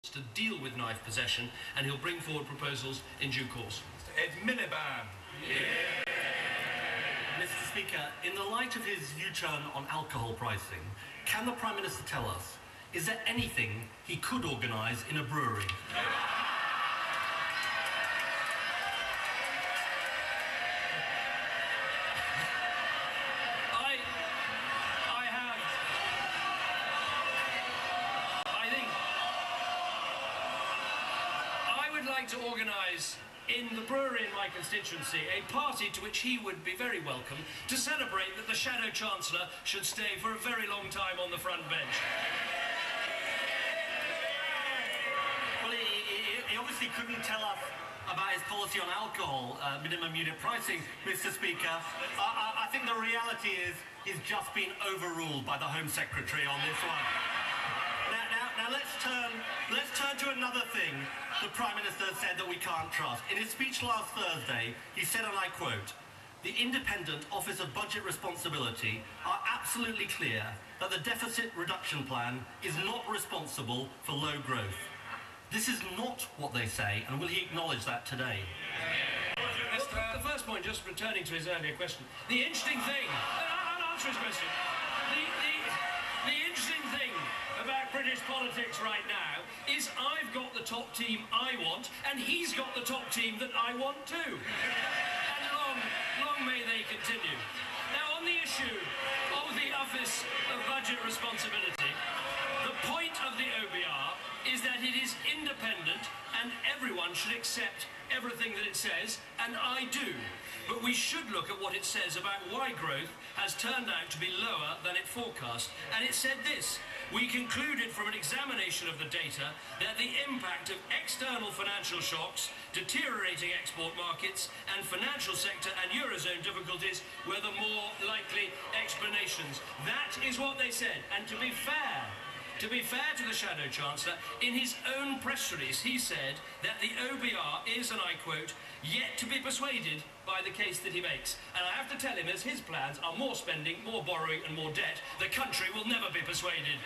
to deal with knife possession, and he'll bring forward proposals in due course. Mr. Ed Miliband. Yeah. Mr. Speaker, in the light of his U-turn on alcohol pricing, can the Prime Minister tell us, is there anything he could organise in a brewery? To organise in the brewery in my constituency a party to which he would be very welcome to celebrate that the Shadow Chancellor should stay for a very long time on the front bench. Well, he obviously couldn't tell us about his policy on alcohol, minimum unit pricing, Mr. Speaker. I think the reality is he's just been overruled by the Home Secretary on this one. Now let's turn to another thing the Prime Minister said that we can't trust. In his speech last Thursday, he said, and I quote, "The Independent Office of Budget Responsibility are absolutely clear that the deficit reduction plan is not responsible for low growth." This is not what they say, and will he acknowledge that today? Well, the first point, just returning to his earlier question, the interesting thing, I'll answer his question. The interesting thing about British politics right now is I've got the top team I want, and he's got the top team that I want too. And long may they continue. Now, on the issue of the Office of Budget Responsibility, the point of the OBR is that it is independent and everyone should accept everything that it says, and I do. But we should look at what it says about why growth has turned out to be lower than it forecast. And it said this: "We concluded from an examination of the data that the impact of external financial shocks, deteriorating export markets, and financial sector and Eurozone difficulties were the more likely explanations." That is what they said. And to be fair to the Shadow Chancellor, in his own press release, he said that the OBR is, and I quote, "yet to be persuaded by the case that he makes." And I have to tell him, as his plans are more spending, more borrowing and more debt, the country will never be persuaded.